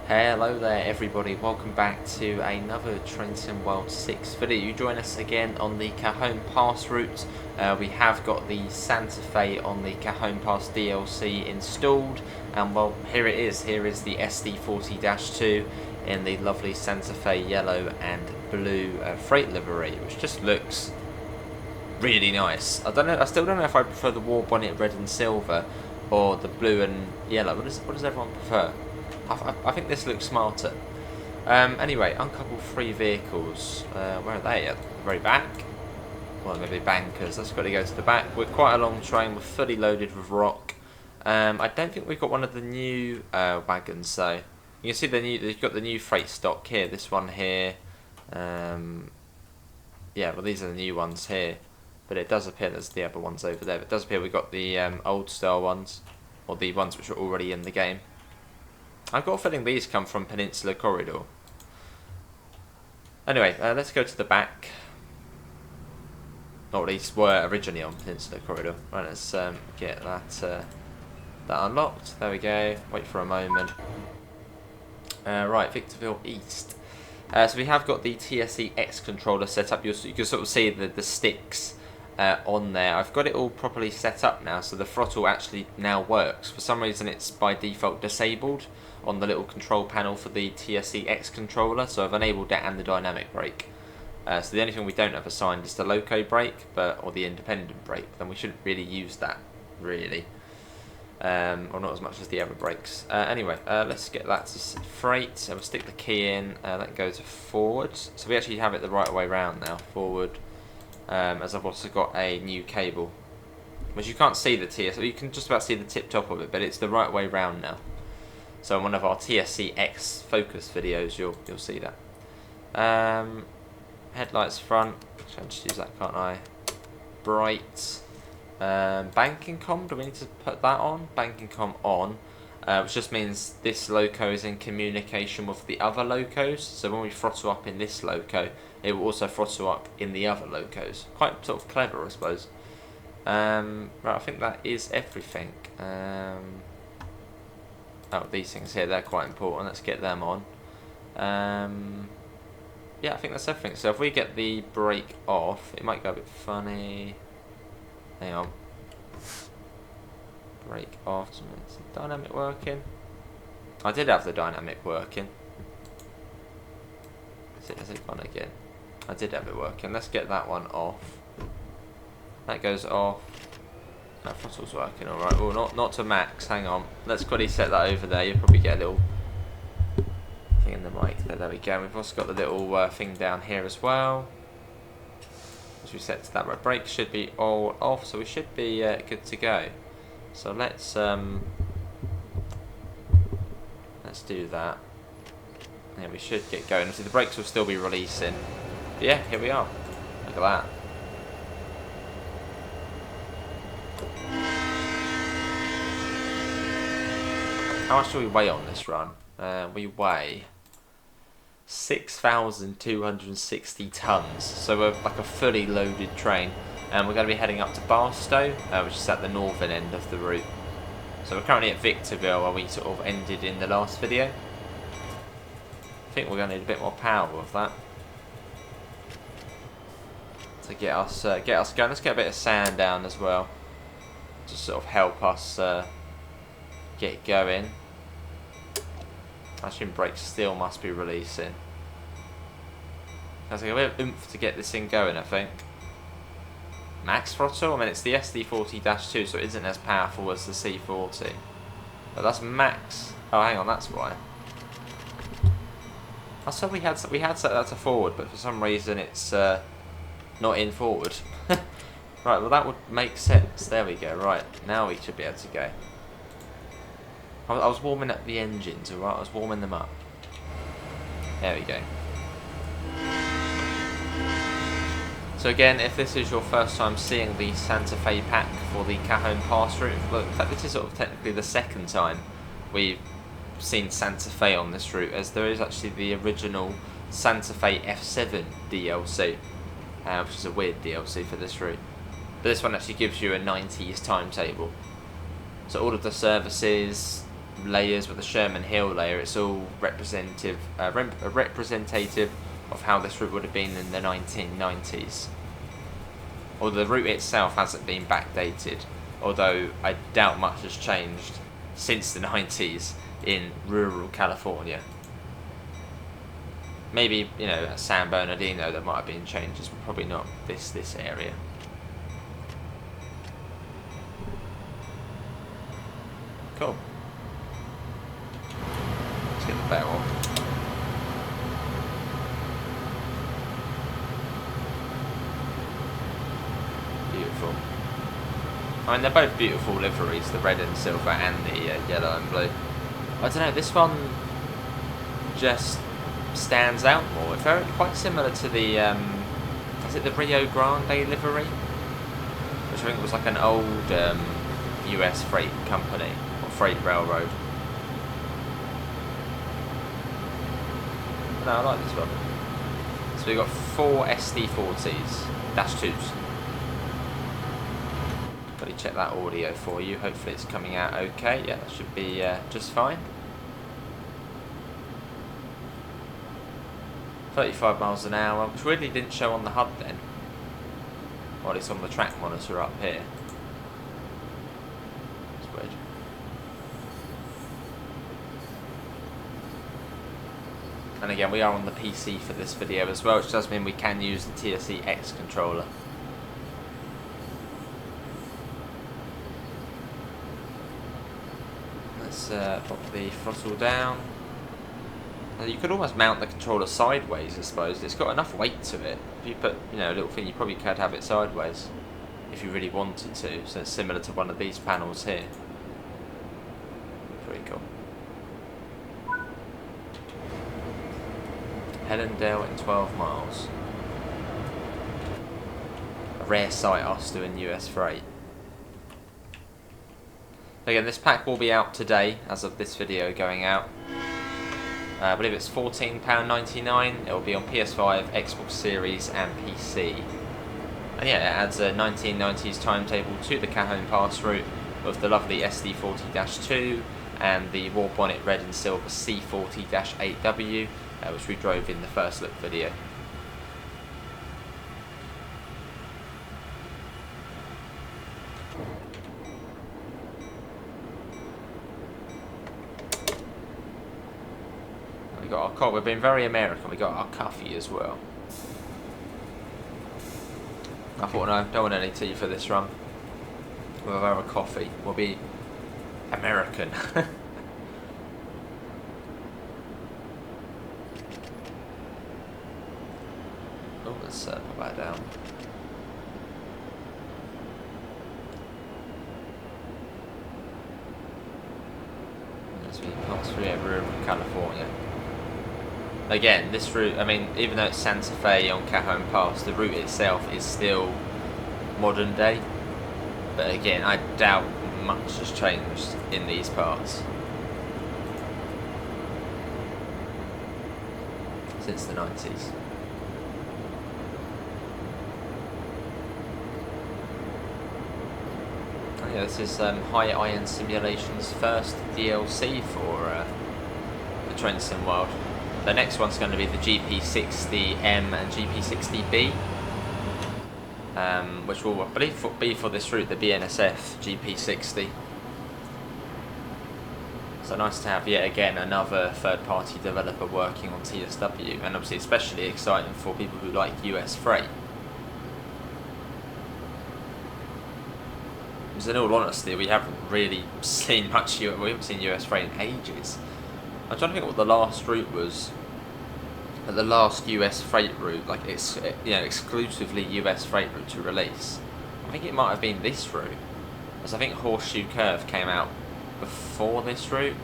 Hello there everybody, welcome back to another Train Sim World 6 video. You join us again on the Cajon Pass route. We have got the Santa Fe on the Cajon Pass DLC installed, and well, here it is. Here is the SD40-2 in the lovely Santa Fe yellow and blue freight livery, which just looks really nice. I still don't know if I prefer the war bonnet red and silver or the blue and yellow. What does everyone prefer? I think this looks smarter. Anyway, uncouple 3 vehicles. Where are they? At the very back? Well, maybe bankers. Let's quickly go to the back. We're quite a long train. We're fully loaded with rock. I don't think we've got one of the new wagons, though. You can see they've got the new freight stock here. This one here. Yeah, well, these are the new ones here. But it does appear there's the other ones over there. But it does appear we've got the old style ones, or the ones which are already in the game. I've got a feeling these come from Peninsula Corridor. Anyway, let's go to the back. Or at least were originally on Peninsula Corridor. Right, let's get that unlocked. There we go. Wait for a moment. Right, Victorville East. So we have got the TSE X controller set up. You can sort of see the sticks on there. I've got it all properly set up now, so the throttle actually now works. For some reason it's by default disabled on the little control panel for the TSE X controller, so I've enabled that and the dynamic brake. So the only thing we don't have assigned is the loco brake, or the independent brake. Then we shouldn't really use that, really, or not as much as the other brakes. Anyway, let's get that to freight. So we'll stick the key in. That goes forward. So we actually have it the right way round now, forward. As I've also got a new cable, which you can't see the TSE. You can just about see the tip top of it, but it's the right way round now. So in one of our TSE X focus videos, you'll see that. Headlights front. I can just use that, can't I? Bright. Banking com. Do we need to put that on? Banking com on. Which just means this loco is in communication with the other locos. So when we throttle up in this loco, it will also throttle up in the other locos. Quite sort of clever, I suppose. Right, I think that is everything. Oh, these things here, they're quite important. Let's get them on. Yeah, I think that's everything. So if we get the brake off, it might go a bit funny. Hang on. Brake off. Is the dynamic working? I did have the dynamic working. Has it gone again? I did have it working. Let's get that one off. That goes off. That throttle's working alright. Oh, not to max. Hang on. Let's quickly set that over there. You'll probably get a little thing in the mic there. There we go. We've also got the little thing down here as well. As we set to that, right, brakes should be all off, so we should be good to go. So let's do that. Yeah, we should get going. Obviously, the brakes will still be releasing. But yeah, here we are. Look at that. How much do we weigh on this run? We weigh 6,260 tons, so we're like a fully loaded train, and we're going to be heading up to Barstow, which is at the northern end of the route. So we're currently at Victorville, where we sort of ended in the last video. I think we're going to need a bit more power with that to get us going. Let's get a bit of sand down as well, to sort of help us get going. I assume brakes still must be releasing. There's like a bit of oomph to get this thing going, I think. Max throttle? I mean, it's the SD40-2, so it isn't as powerful as the C40. But that's max. Oh, hang on, that's why. I said we had set that to forward, but for some reason it's not in forward. Right, well that would make sense. There we go. Right, now we should be able to go. I was warming up the engines, alright? I was warming them up. There we go. So again, if this is your first time seeing the Santa Fe pack for the Cajon Pass route, look, in fact this is sort of technically the second time we've seen Santa Fe on this route, as there is actually the original Santa Fe F7 DLC, which is a weird DLC for this route. But this one actually gives you a 90's timetable. So all of the services, layers with the Sherman Hill layer. It's all representative of how this route would have been in the 1990s. Although the route itself hasn't been backdated, although I doubt much has changed since the 90s in rural California. Maybe, you know, at San Bernardino there might have been changes, but probably not this area. Cool. Let's get the bell on. Beautiful. I mean, they're both beautiful liveries, the red and silver and the yellow and blue. I don't know, this one just stands out more. It's very quite similar to the is it the Rio Grande livery, which I think was like an old US freight company or freight railroad. No, I like this one. So we've got 4 SD40-2s. Got to check that audio for you. Hopefully it's coming out okay. Yeah, that should be just fine. 35 miles an hour, which weirdly didn't show on the HUD then. Or at least on the track monitor up here. It's weird. And again, we are on the PC for this video as well, which does mean we can use the TSE X controller. Let's pop the throttle down. You could almost mount the controller sideways, I suppose. It's got enough weight to it. If you put, you know, a little thing, you probably could have it sideways if you really wanted to. So it's similar to one of these panels here. Pretty cool. Helendale in 12 miles. A rare sight us doing US freight. Again, this pack will be out today as of this video going out. I believe it's £14.99. It will be on PS5, Xbox Series and PC. And yeah, it adds a 1990s timetable to the Cajon Pass route with the lovely SD40-2 and the War Bonnet red and silver C40-8W, which we drove in the first look video. We got our coffee. We've been very American. We got our coffee as well. I thought, no, don't want any tea for this run. We'll have our coffee. We'll be American. Oh, let's put that down. As we pass through rural California. Again, this route, I mean, even though it's Santa Fe on Cajon Pass, the route itself is still modern day. But again, I doubt much has changed in these parts since the 90s. Yeah, this is High Iron Simulation's first DLC for the Trenton world. The next one's going to be the GP60M and GP60B, which will, I believe, be for this route, the BNSF GP60. So nice to have yet again another third-party developer working on TSW, and obviously especially exciting for people who like US freight. Because in all honesty, we haven't really seen much. We haven't seen US freight in ages. I'm trying to think what the last route was. The last US freight route, like it's, you know, exclusively US freight route to release. I think it might have been this route, because I think Horseshoe Curve came out before this route.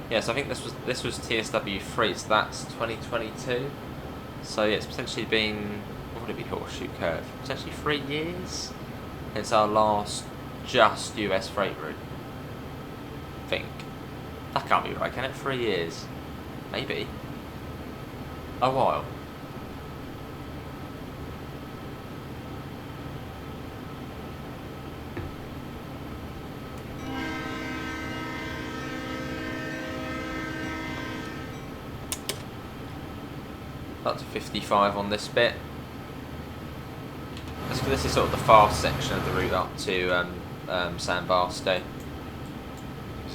Yes, I think this was TSW3, so that's 2022. So yeah, it's potentially been, what would it be, Horseshoe Curve? Potentially 3 years. It's our last just US freight route. I think. That can't be right, can it? 3 years. Maybe. A while. Up to 55 on this bit. This is sort of the fast section of the route up to San Barstow.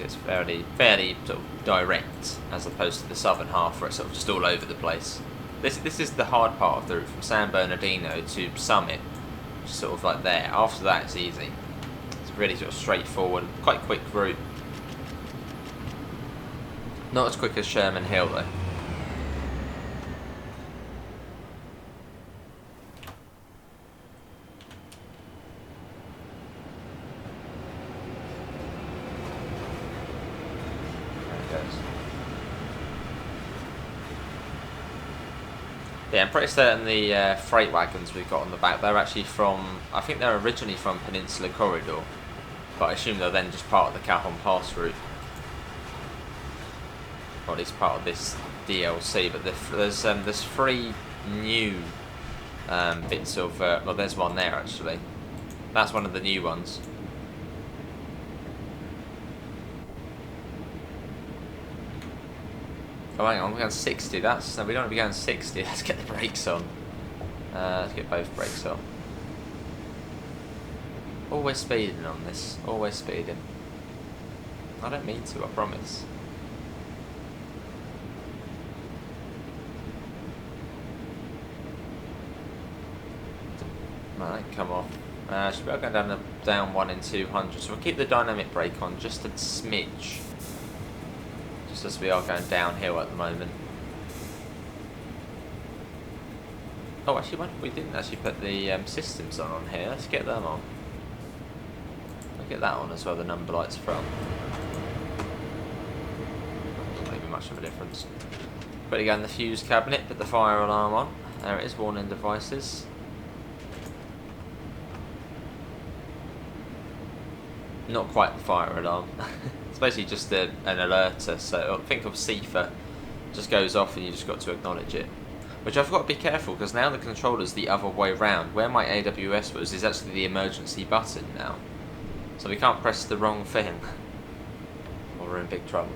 It's fairly sort of direct, as opposed to the southern half where it's sort of just all over the place. This is the hard part of the route from San Bernardino to Summit, which is sort of like there. After that it's easy. It's really sort of straightforward, quite quick route. Not as quick as Sherman Hill though. Yeah, I'm pretty certain the freight wagons we've got on the back, they're actually from, I think they're originally from Peninsula Corridor, but I assume they're then just part of the Cajon Pass route. Or at least part of this DLC, but there's 3 new bits of, well there's one there actually. That's one of the new ones. Oh hang on, we're going 60, no, we don't want to be going 60, let's get the brakes on. Let's get both brakes on. Always speeding on this, always speeding. I don't mean to, I promise. Right, come off. Should be going down 1 in 200, so we'll keep the dynamic brake on just a smidge. Just as we are going downhill at the moment. Oh, actually, we didn't actually put the systems on here. Let's get them on. I'll get that on as well, the number lights front. Doesn't make much of a difference. Quickly go in the fuse cabinet, put the fire alarm on. There it is, warning devices. Not quite the fire alarm. It's basically just an alerter, so think of CIFA, just goes off and you just got to acknowledge it. Which I've got to be careful, because now the controller's the other way round. Where my AWS was is actually the emergency button now. So we can't press the wrong thing, or we're in big trouble.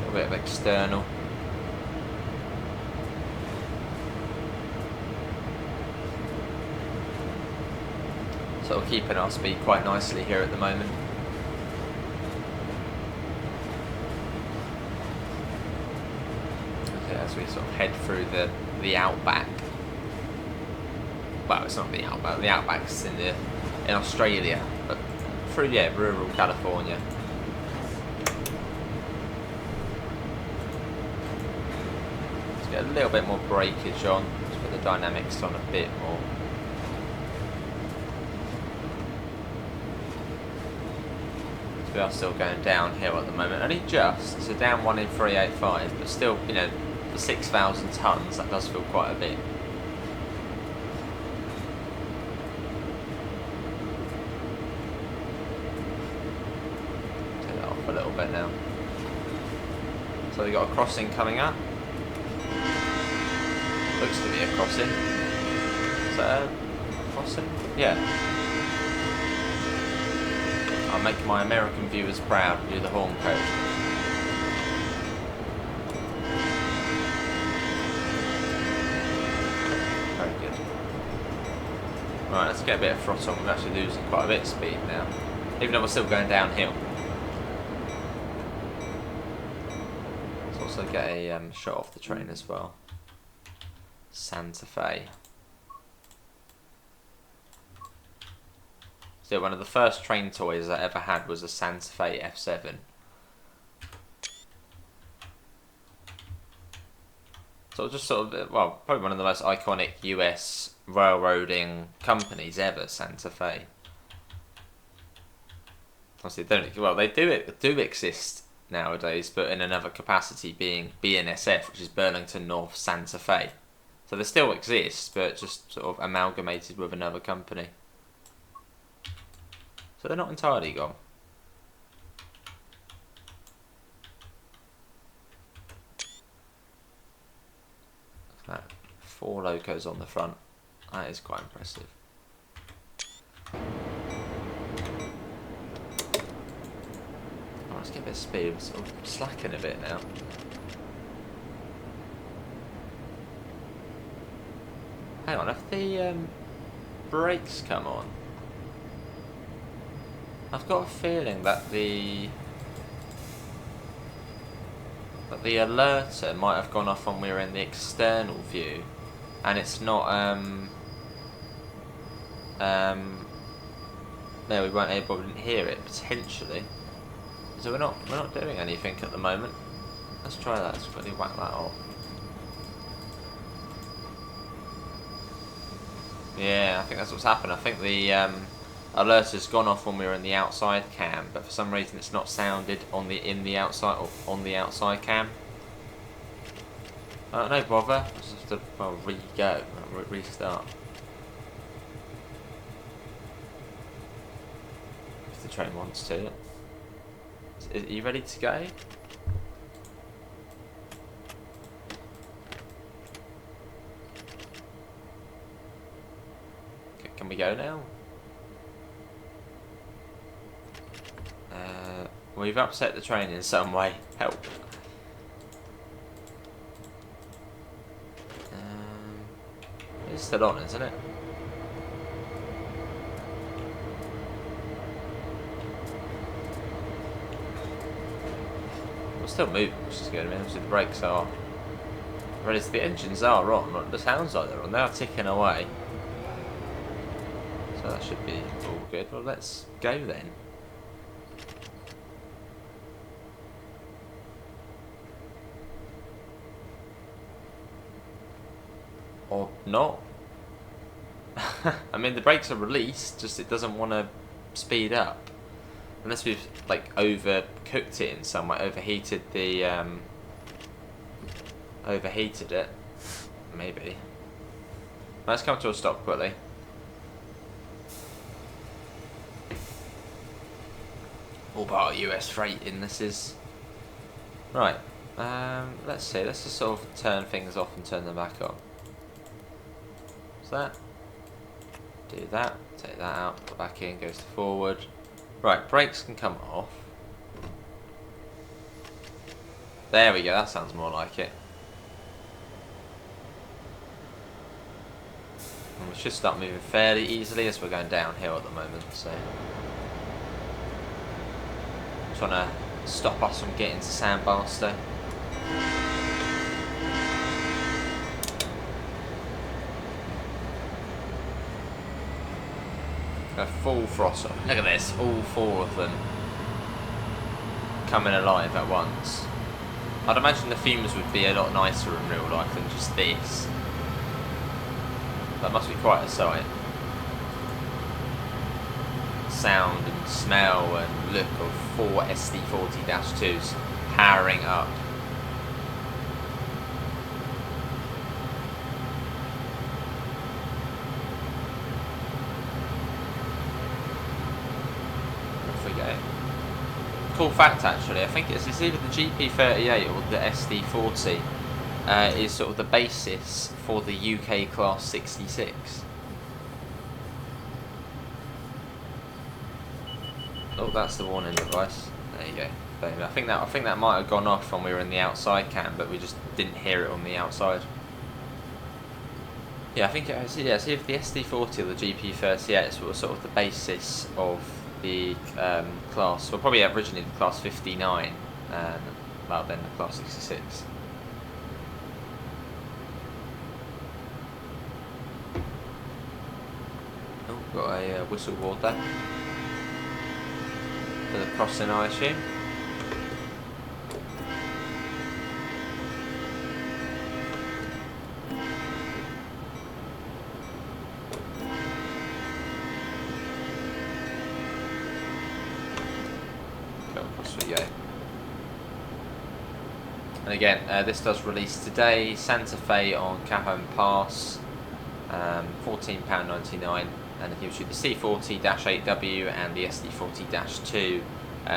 A bit of external. Sort of keeping our speed quite nicely here at the moment. Okay, as we sort of head through the outback. Well, it's not the outback. The outback's in Australia, but through rural California. Get a little bit more breakage on, just put the dynamics on a bit more. So we are still going downhill at the moment, only just, so down 1 in 385, but still, you know, for 6,000 tonnes, that does feel quite a bit. Take that off a little bit now. So we got a crossing coming up. Looks to be a crossing. Is that a crossing? Yeah. I'll make my American viewers proud and do the horn code. Very good. Right, let's get a bit of throttle on. We're actually losing quite a bit of speed now. Even though we're still going downhill. Let's also get a shot off the train as well. Santa Fe. So one of the first train toys I ever had was a Santa Fe F7. So just sort of, well, probably one of the most iconic US railroading companies ever, Santa Fe. Obviously, they do exist nowadays, but in another capacity, being BNSF, which is Burlington North Santa Fe. So they still exist, but just sort of amalgamated with another company. So they're not entirely gone. Look at that. 4 locos on the front. That is quite impressive. Oh, let's get a bit of speed. We're sort of slacking a bit now. Hang on, have the brakes come on? I've got a feeling that the alerter might have gone off when we were in the external view, and it's not no, we weren't able to hear it potentially. So we're not doing anything at the moment. Let's try that. Let's quickly whack that off. Yeah, I think that's what's happened. I think the alert has gone off when we were in the outside cam, but for some reason it's not sounded on the outside cam. No bother. Just have to restart. If the train wants to. Are you ready to go? Can we go now? We've upset the train in some way. Help. It's still on, isn't it? We're still moving, which is good. I mean, obviously the brakes are ready. The engines are on. The sounds like they're on. They are ticking away. So that should be all good. Well, let's go then. Or not. I mean, the brakes are released, just it doesn't want to speed up. Unless we've, like, overcooked it in some way, overheated it. Maybe. Let's come to a stop quickly. All part of US freight in this is. Right. Let's see. Let's just sort of turn things off and turn them back on. That, do that, take that out, put it back in, goes to forward. Right, brakes can come off. There we go, that sounds more like it. And we should start moving fairly easily as we're going downhill at the moment, so. I'm trying to stop us from getting to Barstow. Go full throttle. Look at this, all four of them coming alive at once. I'd imagine the fumes would be a lot nicer in real life than just this. That must be quite a sight. Sound and smell and look of 4 SD40-2s powering up. Cool fact actually, I think it's either the GP38 or the SD40 is sort of the basis for the UK Class 66. Oh, that's the warning device. There you go. I think that might have gone off when we were in the outside cam, but we just didn't hear it on the outside. Yeah, I think it's either the SD40 or the GP38 were sort of the basis of the class, well, probably originally the class 59, well then the class 66. Oh, got a whistle board there for the crossing, I assume. And again, this does release today. Santa Fe on Cajon Pass, £14.99, and it gives you the C40-8W and the SD40-2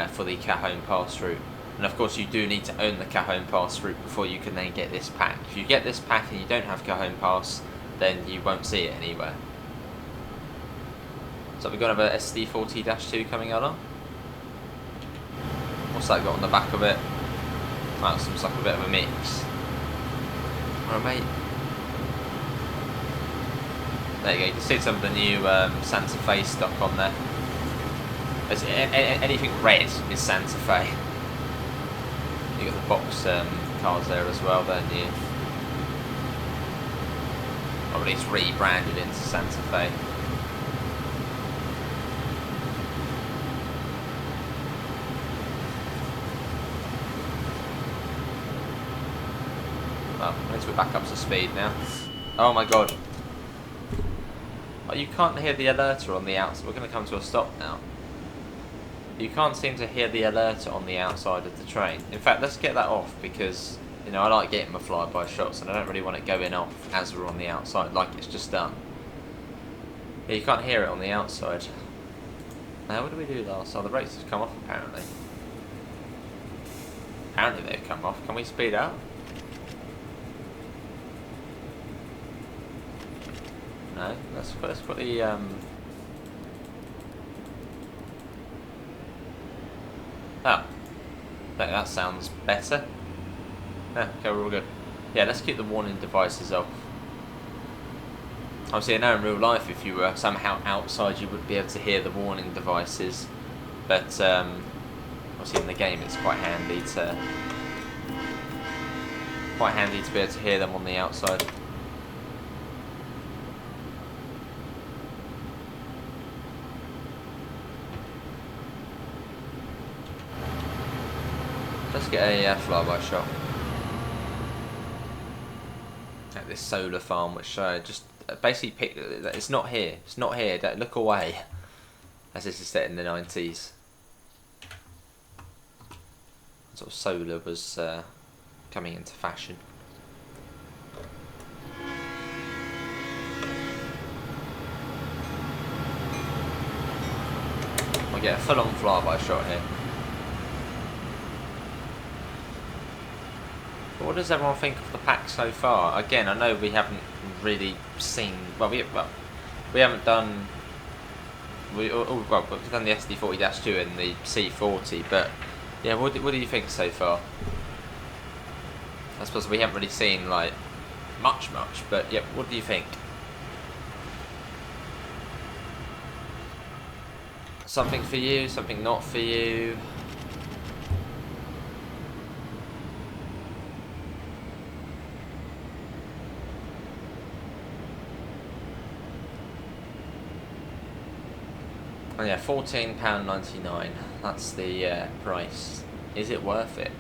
for the Cajon Pass route. And of course, you do need to own the Cajon Pass route before you can then get this pack. If you get this pack and you don't have Cajon Pass, then you won't see it anywhere. So we're going to have a SD40-2 coming along. What's that got on the back of it? That seems like a bit of a mix. Alright, mate. There you go, you can see some of the new Santa Fe stock on there. Anything red is Santa Fe. You got the box cars there as well, don't you? Or at least rebranded into Santa Fe. Well, at least we're back up to speed now. Oh my god. Oh, you can't hear the alerter on the outside. We're going to come to a stop now. You can't seem to hear the alerter on the outside of the train. In fact, let's get that off because, you know, I like getting my flyby shots and I don't really want it going off as we're on the outside, like it's just done. Yeah, you can't hear it on the outside. Now, what did we do last? Oh, the brakes have come off apparently. Apparently they've come off. Can we speed up? No, let's put the Oh, that sounds better. Yeah, okay, we're all good. Yeah, let's keep the warning devices off. Obviously, I know in real life, if you were somehow outside, you would be able to hear the warning devices. But obviously, in the game, it's quite handy to be able to hear them on the outside. Let's get a flyby shot at this solar farm, which just basically picked. It's not here. It's not here. Don't look away. As this is set in the 90s. Sort of solar was coming into fashion. I'll get a full-on flyby shot here. What does everyone think of the pack so far? Again, I know we haven't really seen. Well, we haven't done. We've done the SD40-2 and the C40, but yeah, what do you think so far? I suppose we haven't really seen like much, but yeah, what do you think? Something for you, something not for you. Oh yeah, £14.99. That's the price. Is it worth it?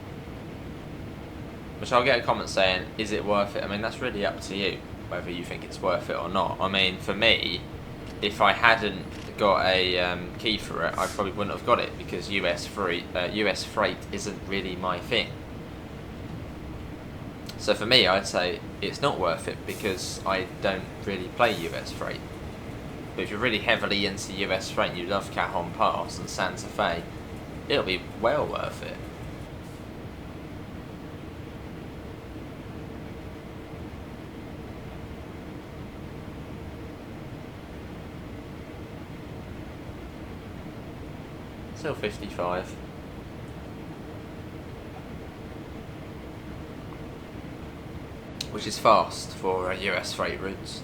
Which I'll get a comment saying, is it worth it? I mean, that's really up to you, whether you think it's worth it or not. I mean, for me, if I hadn't got a key for it, I probably wouldn't have got it because US freight isn't really my thing. So for me, I'd say it's not worth it because I don't really play US freight. But if you're really heavily into US freight and you love Cajon Pass and Santa Fe, it'll be well worth it. Still 55. Which is fast for US freight routes.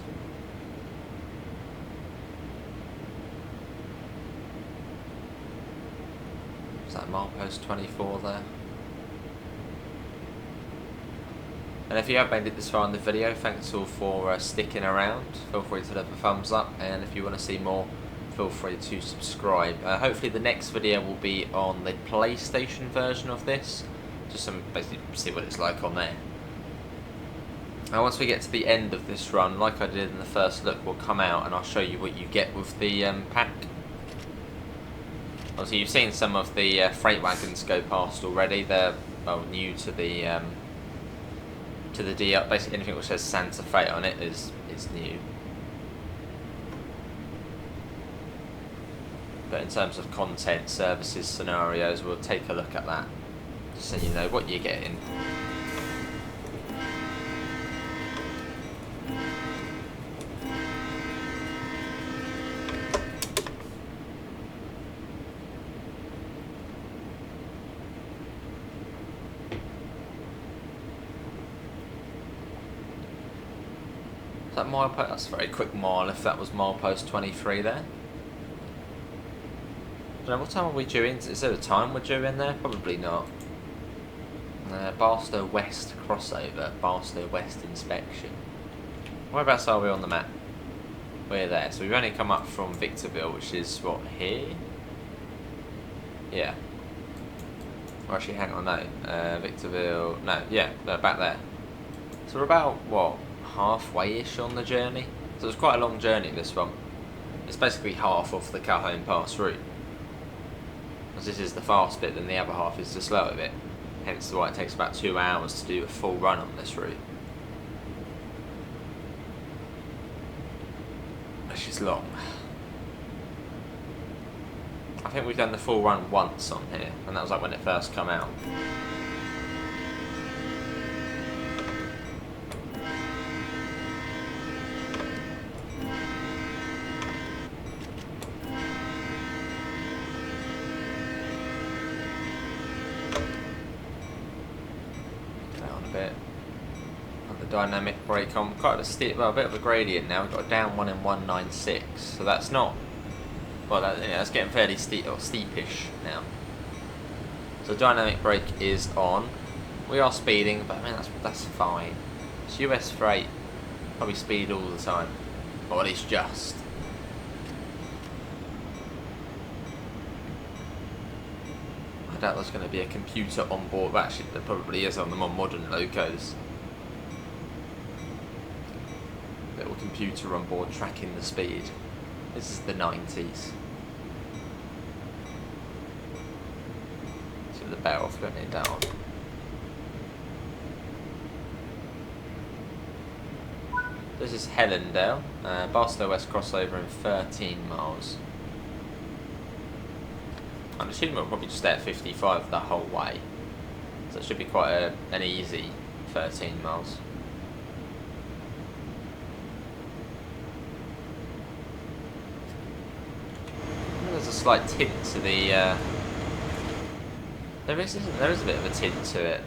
Is that milepost 24 there? And if you have made it this far in the video, thanks all for sticking around. Feel free to leave a thumbs up, and if you want to see more, feel free to subscribe. Hopefully the next video will be on the PlayStation version of this, just to basically see what it's like on there. Now once we get to the end of this run, like I did in the first look, we'll come out and I'll show you what you get with the pack. Obviously you've seen some of the freight wagons go past already. They're new to the DL. Basically anything which says Santa Fe on it is new. But in terms of content, services, scenarios, we'll take a look at that, just so you know what you're getting. That milepost, that's a very quick mile if that was milepost 23 there. I don't know, what time are we due in? Is there a time we're due in there? Probably not. Barstow West crossover, Barstow West inspection. Whereabouts are we on the map? We're there, so we've only come up from Victorville, which is what, here? Yeah. Or actually, hang on, no. Victorville, no, yeah, no, back there. So we're about, what, halfway-ish on the journey? So it's quite a long journey, this one. It's basically half of the Cajon Pass route. As this is the fast bit, then the other half is the slower bit. Hence why it takes about 2 hours to do a full run on this route. Which is long. I think we've done the full run once on here, and that was like when it first come out. Bit on the dynamic brake on quite a steep, well, a bit of a gradient now. We've got a down one in 196, so that's not, well, that's getting fairly steep or steepish now. So dynamic brake is on. We are speeding, but I mean that's fine. It's US freight, probably speed all the time, or at least just. I doubt there's going to be a computer on board, but actually there probably is on the more modern locos. Little computer on board tracking the speed. This is the 90s. So the better off going it down. This is Helendale, Barstow West crossover in 13 miles. I'm assuming we'll probably just stay at 55 the whole way, so it should be quite an easy 13 miles. There's a slight tint to the. There is a bit of a tint to it.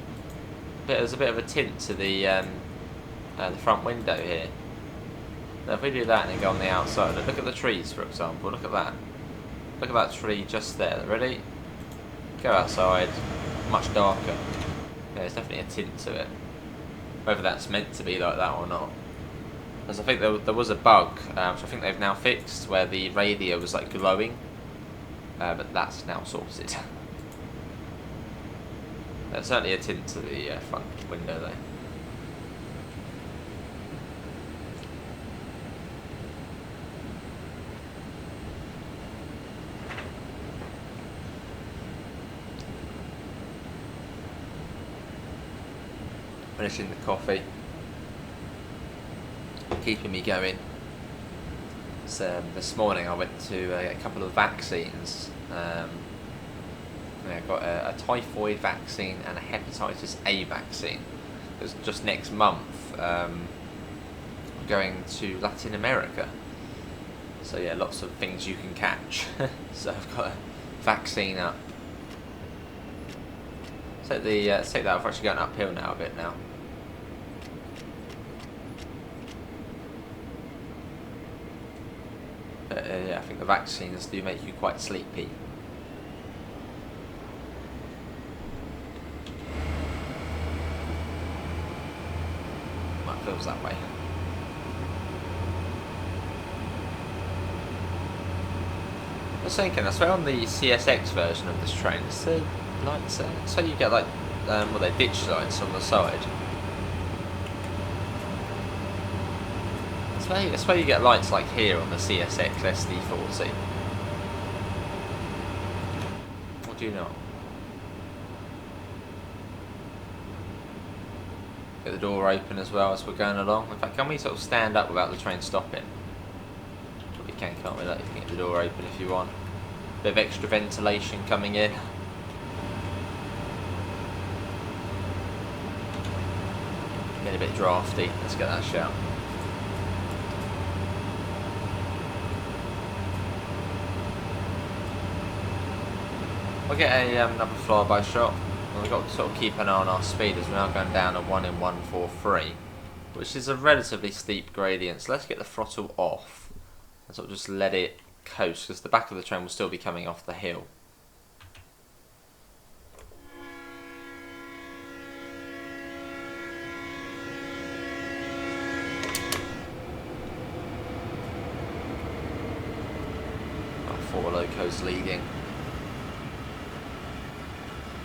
There's a bit of a tint to the front window here. Now if we do that and then go on the outside, look at the trees, for example. Look at that. Look at that tree just there. Ready? Go outside. Much darker. Yeah, there's definitely a tint to it. Whether that's meant to be like that or not. Because I think there was a bug, which I think they've now fixed, where the radio was like glowing. But that's now sorted. There's certainly a tint to the front window though. Finishing the coffee, keeping me going. So this morning I went to get a couple of vaccines. I got a typhoid vaccine and a hepatitis A vaccine. It's just next month. I'm going to Latin America. So yeah, lots of things you can catch. So I've got a vaccine up. Take that off. We're actually going uphill now a bit now. But yeah, I think the vaccines do make you quite sleepy. Well, it feels that way. I was thinking, I swear on the CSX version of this train, it's the lights there. So you get like, well, they're ditch lights on the side. That's where you get lights like here on the CSX SD40. Or do you not? Get the door open as well as we're going along. In fact, can we sort of stand up without the train stopping? We can, can't we? Like, you can get the door open if you want. Bit of extra ventilation coming in. Getting a bit drafty. Let's get that shout. We'll get another flyby shot. We've got to sort of keep an eye on our speed as we are going down a 1 in 143. which is a relatively steep gradient. So let's get the throttle off and sort of just let it coast, because the back of the train will still be coming off the hill. Four locos leading.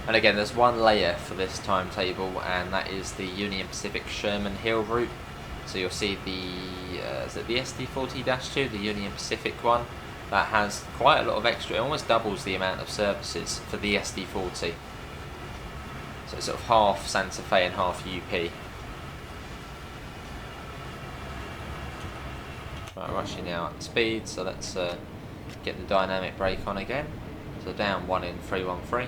And again, there's one layer for this timetable, and that is the Union Pacific Sherman Hill route. So you'll see the is it the SD40-2, the Union Pacific one, that has quite a lot of extra. It almost doubles the amount of services for the SD40. So it's sort of half Santa Fe and half UP. Right, rushing now at speed, so let's get the dynamic brake on again. So down 1 in 313.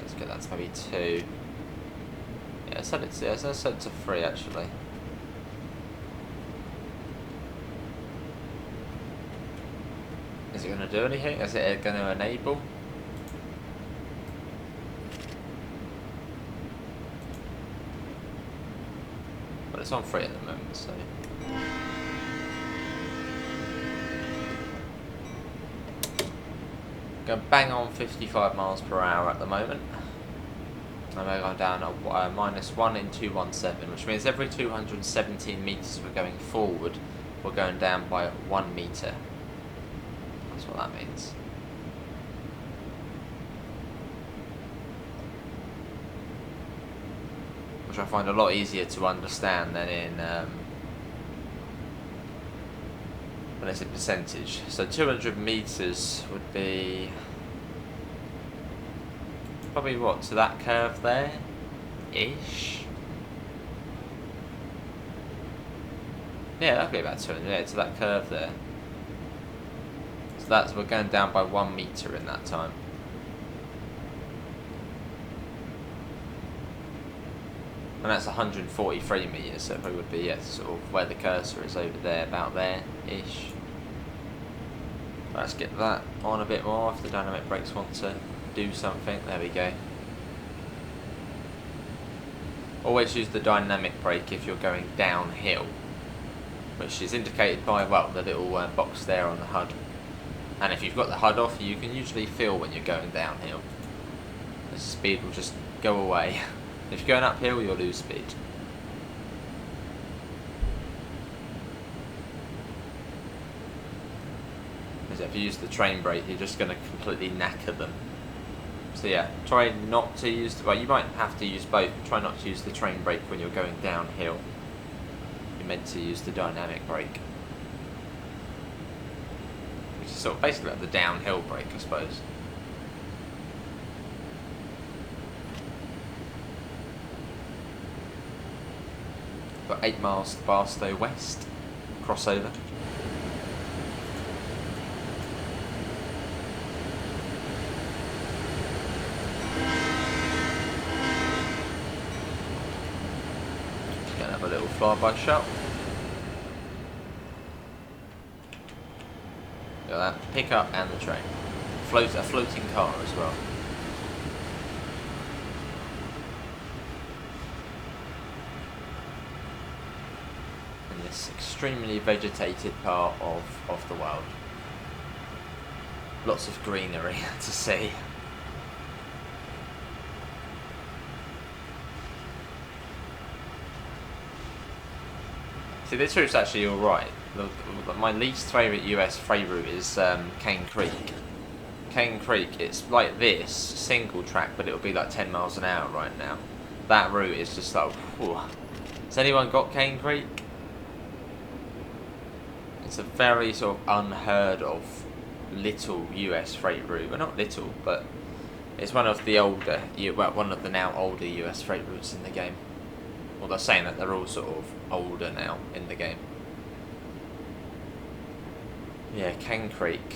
Let's get that to maybe 2. Yeah, I said it to 3 actually. Is it going to do anything? Is it going to enable? But it's on 3 at the moment, so. Going bang on 55 miles per hour at the moment. And we're going down at -1 in 217, which means every 217 metres we're going forward, we're going down by 1 metre. That's what that means. Which I find a lot easier to understand than in when it's a percentage. So 200 metres would be probably what, to that curve there ish. Yeah, that'd be about 200. Yeah, to that curve there. So we're going down by 1 metre in that time. And that's 143 metres, so it probably would be, yeah, sort of where the cursor is over there, about there-ish. Let's get that on a bit more if the dynamic brakes want to do something. There we go. Always use the dynamic brake if you're going downhill, which is indicated by, well, the little box there on the HUD. And if you've got the HUD off, you can usually feel when you're going downhill. The speed will just go away. If you're going uphill, you'll lose speed. Because if you use the train brake, you're just going to completely knacker them. So yeah, try not to use the, well, you might have to use both, but try not to use the train brake when you're going downhill. You're meant to use the dynamic brake, which is sort of basically like the downhill brake, I suppose. Got 8 miles to Barstow West, crossover. Gonna have a little flyby shot. Look at that, pickup and the train. A floating car as well. This extremely vegetated part of the world. Lots of greenery to see. See, this route's actually alright. My least favourite US freight route is Cane Creek. Cane Creek, it's like this, single track, but it'll be like 10 miles an hour right now. That route is just like, whew. Has anyone got Cane Creek? It's a very sort of unheard of little US freight route. Well, not little, but it's one of the older, well, one of the now older US freight routes in the game. Well, they're saying that they're all sort of older now in the game. Yeah, Cane Creek,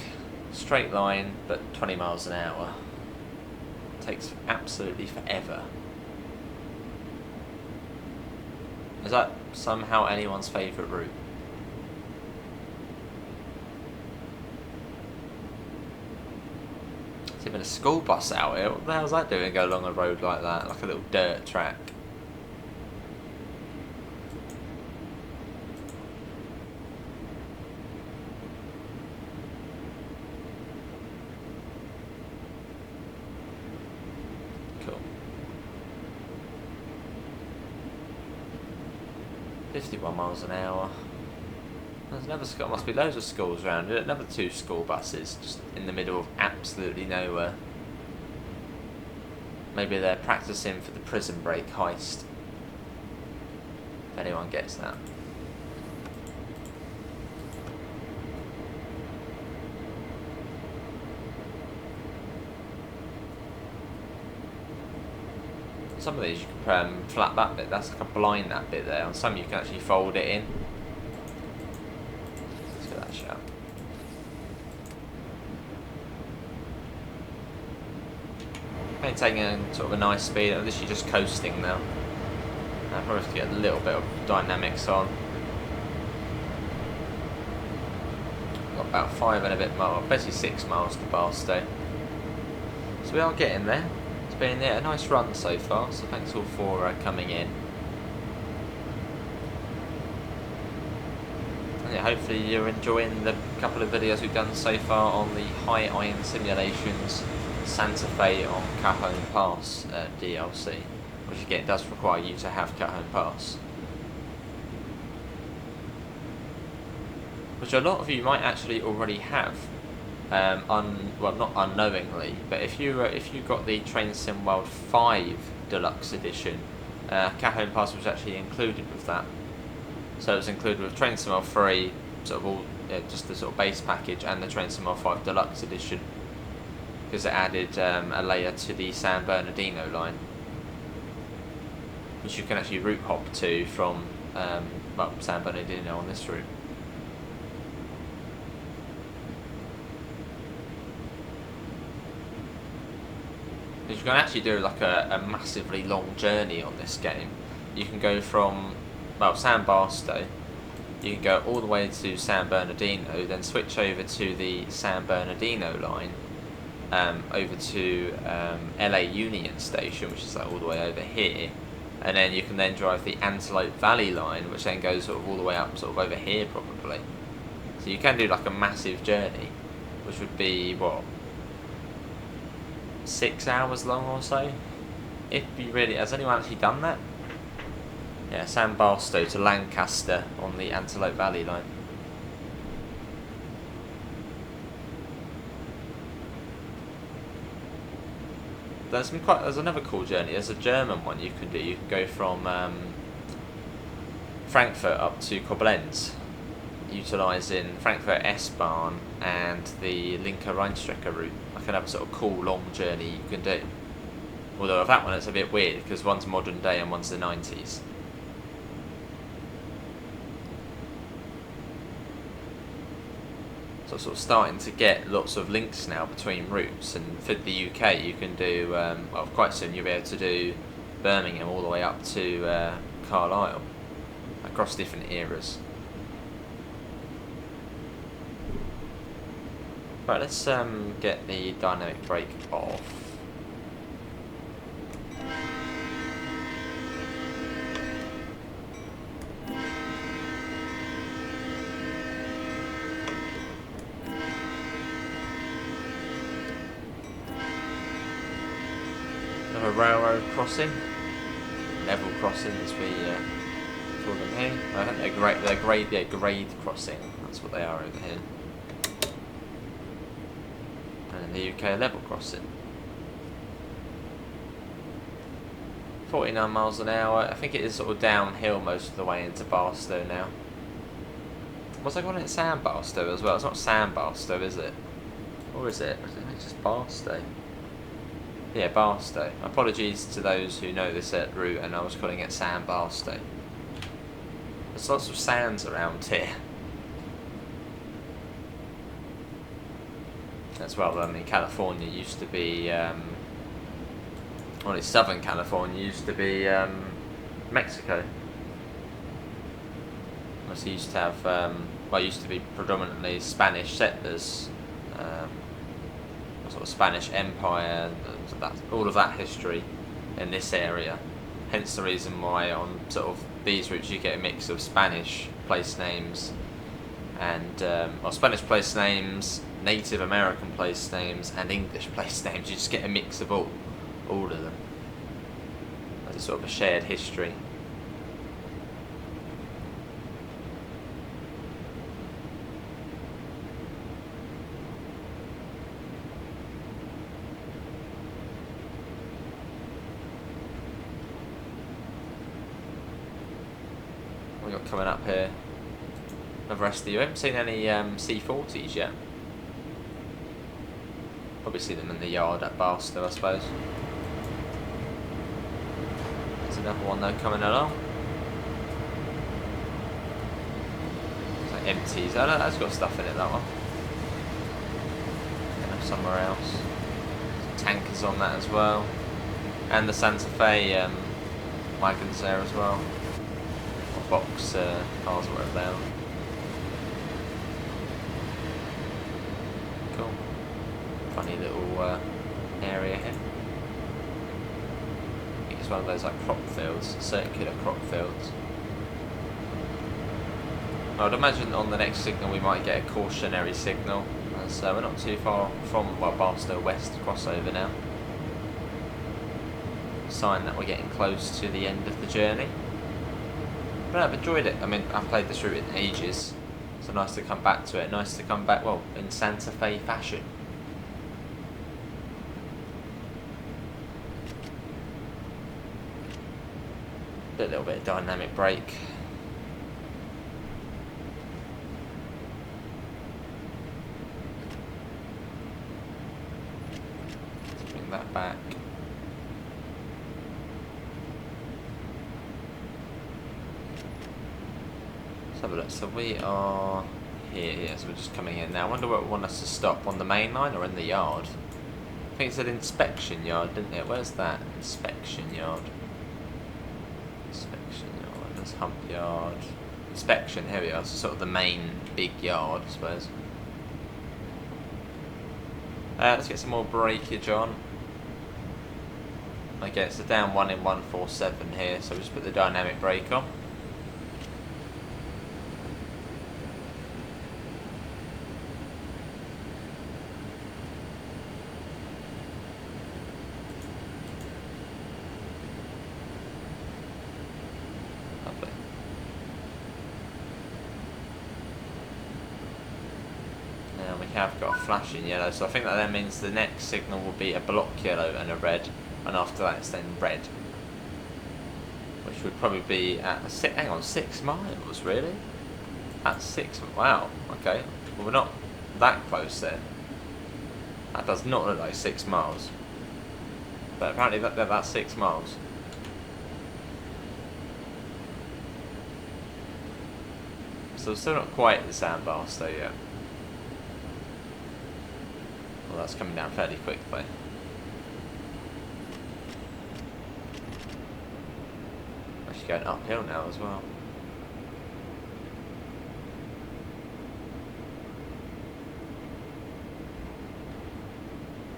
straight line, but 20 miles an hour. Takes absolutely forever. Is that somehow anyone's favourite route? There's been a school bus out here. What the hell's that doing? Go along a road like that, like a little dirt track. Cool. 51 miles an hour. There's another school. Must be loads of schools around it. Another 2 school buses just in the middle of absolutely nowhere. Maybe they're practicing for the prison break heist. If anyone gets that. Some of these you can flap that bit. That's like a blind, that bit there. On some you can actually fold it in. Shot. Maintaining sort of a nice speed. I'm literally just coasting now. I probably have to get a little bit of dynamics on. Got about 5 and a bit miles, basically 6 miles to Barstow. So we are getting there. It's been a nice run so far. So thanks all for coming in. Yeah, hopefully you're enjoying the couple of videos we've done so far on the High Iron Simulations Santa Fe on Cajon Pass DLC, which again does require you to have Cajon Pass, which a lot of you might actually already have, well, not unknowingly, but if you got the Train Sim World 5 Deluxe Edition, Cajon Pass was actually included with that. So it was included with Train Sim World 3, sort of all, just the sort of base package, and the Train Sim World 5 Deluxe Edition, because it added a layer to the San Bernardino line, which you can actually route hop to from well, San Bernardino on this route. You can actually do like a massively long journey on this game. You can go from, well, San Barstow, you can go all the way to San Bernardino, then switch over to the San Bernardino line, over to LA Union Station, which is like all the way over here, and then you can then drive the Antelope Valley line, which then goes sort of all the way up sort of over here probably. So you can do like a massive journey, which would be, what, 6 hours long or so? If you really, has anyone actually done that? Yeah, San Barstow to Lancaster on the Antelope Valley line. There's another cool journey. There's a German one you can do. You can go from Frankfurt up to Koblenz, utilising Frankfurt S-Bahn and the Linke Rheinstrecke route. Like another sort of cool long journey you can do. Although of that one it's a bit weird because one's modern day and one's the 90s. So sort of starting to get lots of links now between routes, and for the UK you can do, well, quite soon you'll be able to do Birmingham all the way up to Carlisle, across different eras. Right, let's get the dynamic brake off. A railroad crossing, level crossing as we call them here. I think they're grade crossing. That's what they are over here. And in the UK, level crossing. 49 miles an hour. I think it is sort of downhill most of the way into Barstow now. Was I going at San Barstow as well? It's not San Barstow, is it? Or is it? I think it's just Barstow. Yeah, Barstow. Apologies to those who know this route, and I was calling it San Barstow. There's lots of sands around here. As well, I mean, California used to be, well, it's Southern California used to be Mexico. It used to have, well, it used to be predominantly Spanish settlers. sort of Spanish Empire, all of that history in this area. Hence the reason why on sort of these routes you get a mix of Spanish place names and or Spanish place names, Native American place names, and English place names. You just get a mix of all of them. There's sort of a shared history. What we got coming up here? Of rest of you. I haven't seen any C40s yet. Probably see them in the yard at Barstow, I suppose. There's another one though coming along. It's like empties. Oh no, that's got stuff in it, that one. Somewhere else. Some tankers on that as well. And the Santa Fe wagons there as well. Or box cars or whatever they are. Cool. Funny little area here. I think it's one of those like crop fields, circular crop fields. I would imagine on the next signal we might get a cautionary signal, as we're not too far from Barstow West crossover now. Sign that we're getting close to the end of the journey. But I've enjoyed it. I mean, I've played this route in ages. So nice to come back to it. Nice to come back, well, in Santa Fe fashion. A little bit of dynamic brake. Let's bring that back. Let's have a look. So we are here, so we're just coming in now. I wonder where it want us to stop, on the main line or in the yard? I think it said inspection yard, didn't it? Where's that? Inspection yard. Inspection yard, there's hump yard. Inspection, here we are, so sort of the main big yard, I suppose. Let's get some more breakage on. Okay, it's a down 1 in 147 here, so we just put the dynamic brake on. Have got a flashing yellow, so I think that then means the next signal will be a block yellow and a red, and after that it's then red, which would probably be at hang on, 6 miles, really? At 6, wow, okay, well we're not that close then. That does not look like 6 miles, but apparently that's 6 miles. So we're still not quite at the sandbar though yet. Well, that's coming down fairly quickly. Actually going uphill now as well.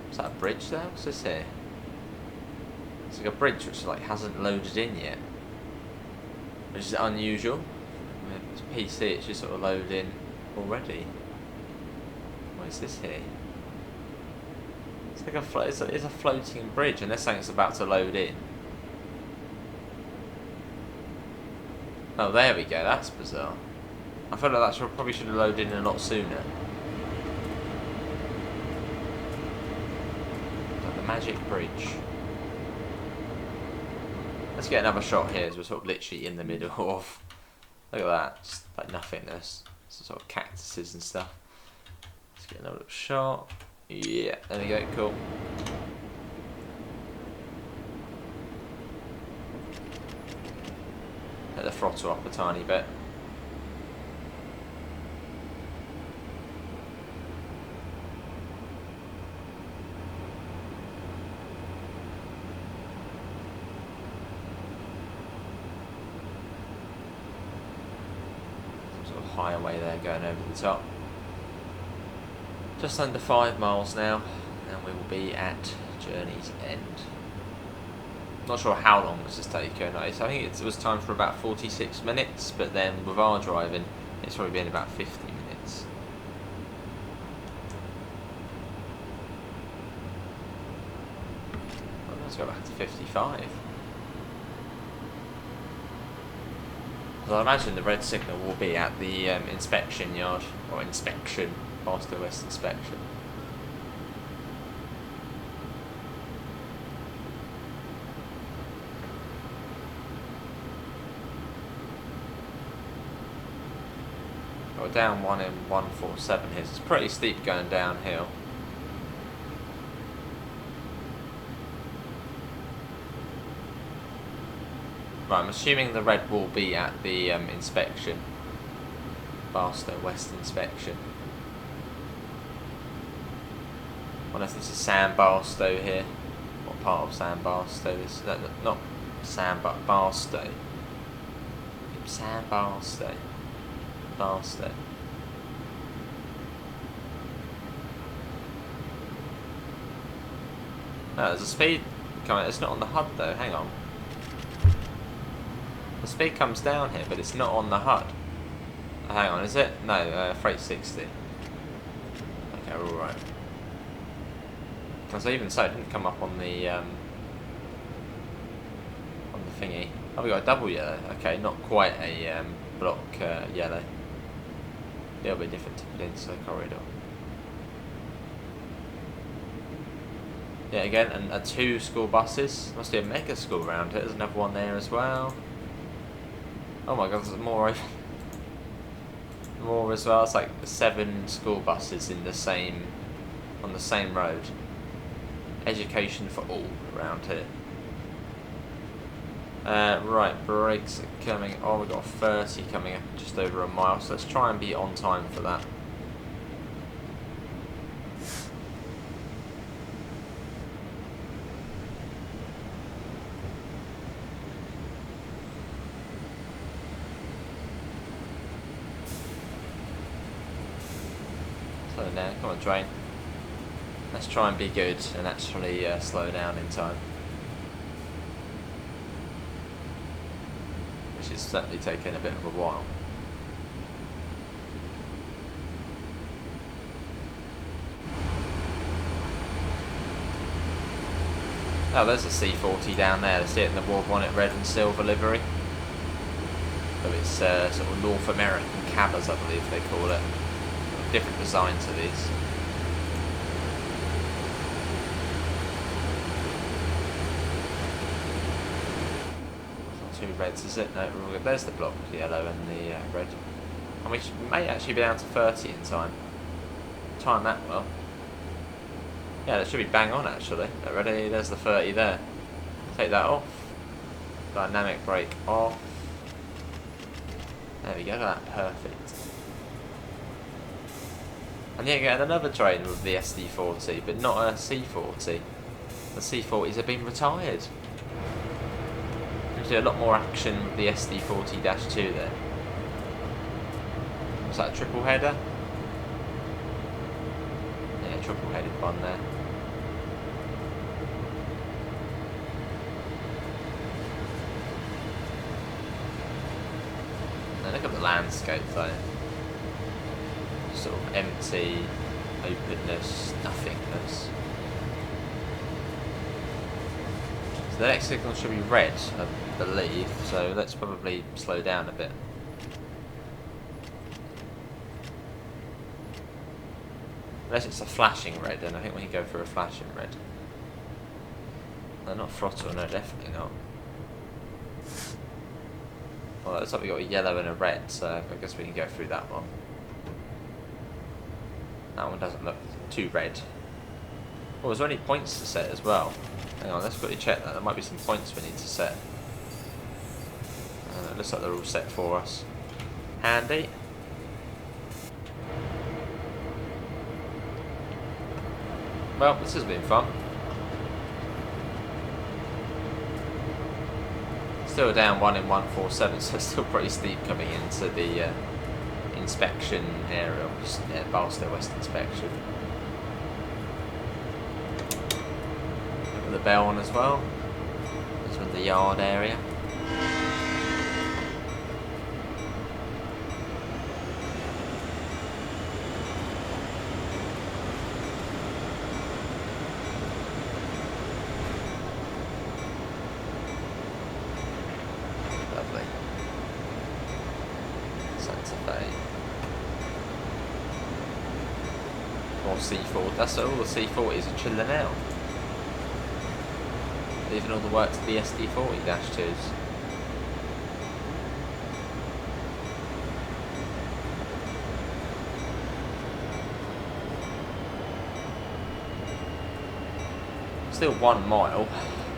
Is that a bridge there? What's this here? It's like a bridge which like hasn't loaded in yet, which is unusual. I mean, if it's PC, it should sort of load in already. What is this here? It's like it's a floating bridge, and they're saying it's about to load in. Oh, there we go. That's bizarre. I feel like that probably should have loaded in a lot sooner. Like the magic bridge. Let's get another shot here, as we're sort of literally in the middle of. Look at that, just like nothingness. Some sort of cactuses and stuff. Let's get another little shot. Yeah, there we go, cool. Let the throttle up a tiny bit. Some sort of highway there going over the top. Just under 5 miles now. and we will be at journey's end. Not sure how long this has taken. I think it was timed for about 46 minutes, but then with our driving, it's probably been about 50 minutes. Well, let's go back to 55. So I imagine the red signal will be at the inspection yard, or inspection, Barstow West inspection. We're down one in 147 here, so it's pretty steep going downhill. Right, I'm assuming the red will be at the inspection, Barstow West inspection. I wonder if this is Sam Barstow here. What part of Sam Barstow is that? Not Sam, but Barstow. Sam Barstow. Barstow. No, there's a speed coming. It's not on the HUD though. Hang on. The speed comes down here, but it's not on the HUD. Oh, hang on, is it? No, freight 60. Okay, we're all right. So even so, it didn't come up on the thingy. Oh, we got a double yellow. Okay, not quite a block yellow. A little bit different to Peninsula Corridor. Yeah, again, and 2 school buses. Must be a mega school around here. There's another one there as well. Oh my god, there's more. More as well. It's like 7 school buses in the same, on the same road. Education for all around here. Right, brakes are coming. Oh, we've got 30 coming up just over a mile, so let's try and be on time for that. Slow down, come on train. Let's try and be good and actually slow down in time. Which is certainly taking a bit of a while. Oh, there's a C40 down there. See it in the war bonnet red and silver livery. So it's sort of North American cabbers, I believe they call it. Different design to these. 2 reds, is it? No, there's the block yellow and the red. And we may actually be down to 30 in time. Time that well. Yeah, that should be bang on actually. Ready? There's the 30 there. Take that off. Dynamic brake off. There we go, that perfect. And yeah, again, another train with the SD40, but not a C40. The C40s have been retired. There's a lot more action with the SD40-2 there. Was that a triple header? Yeah, triple headed one there. Now look at the landscape though. Sort of empty, openness, nothingness. So the next signal should be red, I believe, so let's probably slow down a bit. Unless it's a flashing red, then I think we can go for a flashing red. No, not throttle, no, definitely not. Well, it looks like we got a yellow and a red, so I guess we can go through that one. That one doesn't look too red. Oh, is there any points to set as well? Hang on, let's quickly check that. There might be some points we need to set. It looks like they're all set for us. Handy. Well, this has been fun. Still down 1 in 147, so it's still pretty steep coming into the inspection area, Barstow West inspection. Put the bell on as well. This one's the yard area. Lovely. Santa Fe. More C4. That's all the C40s are chilling out. Leaving all the work to the SD40-2s. Still 1 mile,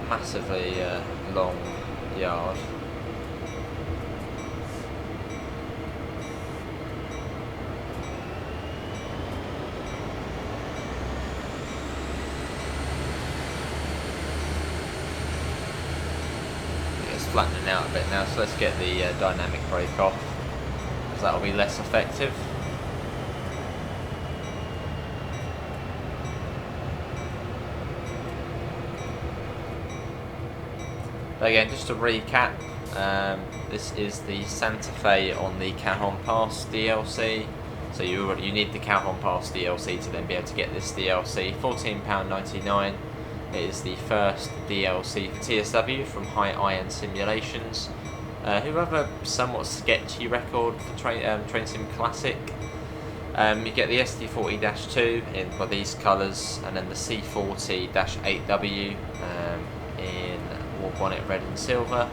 massively long yard. Flattening out a bit now, so let's get the dynamic brake off, because that'll be less effective. But again, just to recap, this is the Santa Fe on the Cajon Pass DLC. So you need the Cajon Pass DLC to then be able to get this DLC. £14.99. It is the first DLC for TSW from High Iron Simulations, who have a somewhat sketchy record for Train Sim Classic. You get the SD40-2 in these colours, and then the C40-8W in War Bonnet red and silver,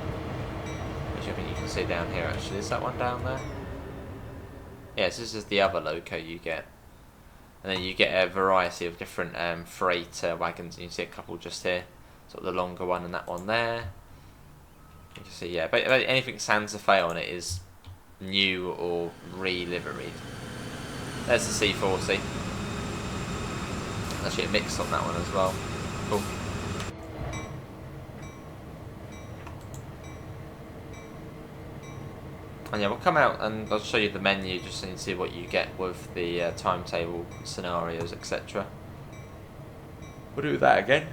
which I think you can see down here actually. Is that one down there? Yes, this is the other loco you get. And then you get a variety of different freight wagons. You can see a couple just here, sort of the longer one and that one there. You can see, yeah, but anything Santa Fe on it is new or re-liveried. There's the C40. Actually a mix on that one as well. Cool. And yeah, we'll come out and I'll show you the menu just so you can see what you get with the timetable, scenarios, etc. We'll do that again.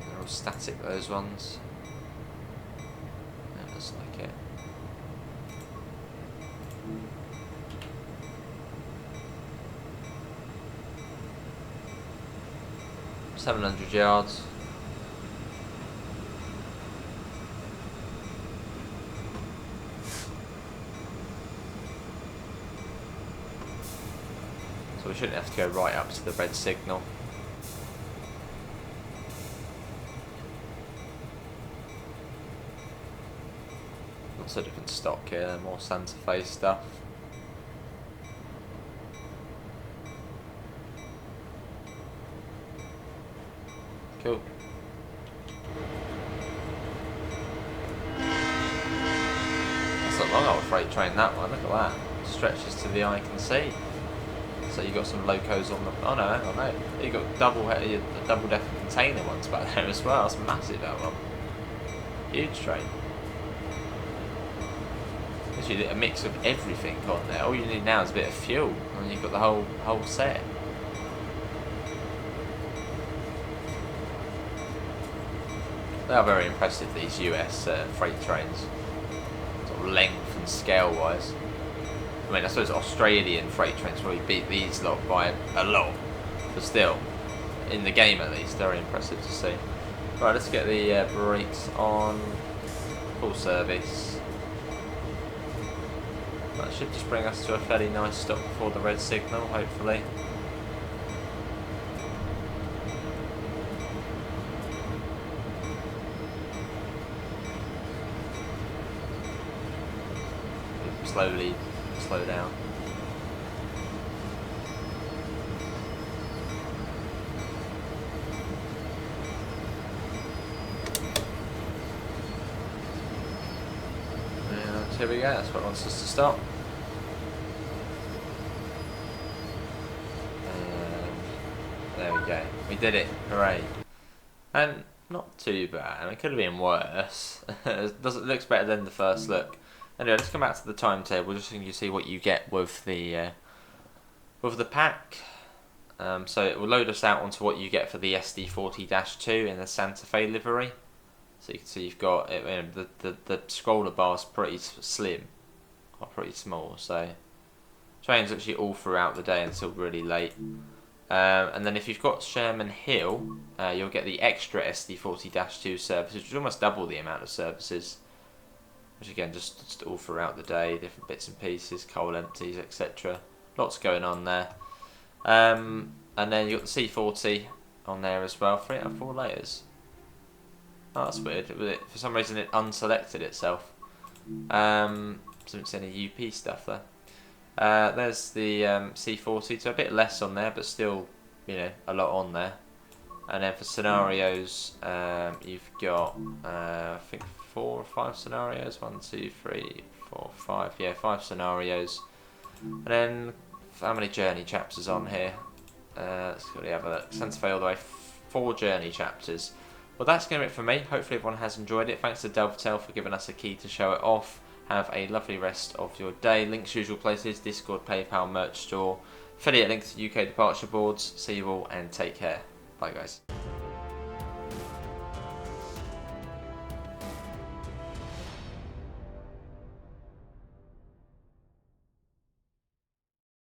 They're all static, those ones. That looks like it. — 700 yards. So we shouldn't have to go right up to the red signal. Lots of different stock here, more Santa Fe stuff. Cool. That's a long old freight train, that one. Look at that. Stretches to the eye can see. So you got some locos on the. Oh no, hang on, no. You got double decker container ones back there as well. That's massive, that one. Huge train. Literally a mix of everything on there. All you need now is a bit of fuel, and you've got the whole set. They are very impressive, these US freight trains, sort of length and scale wise. I mean, I suppose Australian freight trains probably beat these lot by a lot, but still, in the game at least, very impressive to see. Right, let's get the brakes on, full service. That should just bring us to a fairly nice stop before the red signal, hopefully. Slowly slow down. And here we go, that's what wants us to stop. There we go, we did it, hooray. And not too bad, I mean, it could have been worse. It looks better than the first look. Anyway, let's come back to the timetable just so you can see what you get with the with the pack. So it will load us out onto what you get for the SD40-2 in the Santa Fe livery. So you can see you've got the scroller bar's pretty slim, or pretty small. So trains actually all throughout the day until really late. And then if you've got Sherman Hill, you'll get the extra SD40-2 services, which is almost double the amount of services. Which again, just all throughout the day, different bits and pieces, coal empties, etc. Lots going on there. And then you've got the C40 on there as well, 3 out of 4 layers. Oh, that's weird. For some reason it unselected itself. Doesn't any UP stuff there. There's the C40, so a bit less on there, but still, you know, a lot on there. And then for scenarios, you've got, I think 4 or 5 scenarios. 1, 2, 3, 4, 5. Yeah, 5 scenarios. And then, how many journey chapters on here? Let's quickly have a look. Santa Fe all the way, 4 journey chapters. Well, that's going to be it for me. Hopefully everyone has enjoyed it. Thanks to Dovetail for giving us a key to show it off. Have a lovely rest of your day. Links usual places: Discord, PayPal, merch store, affiliate links to UK departure boards. See you all and take care. Bye guys.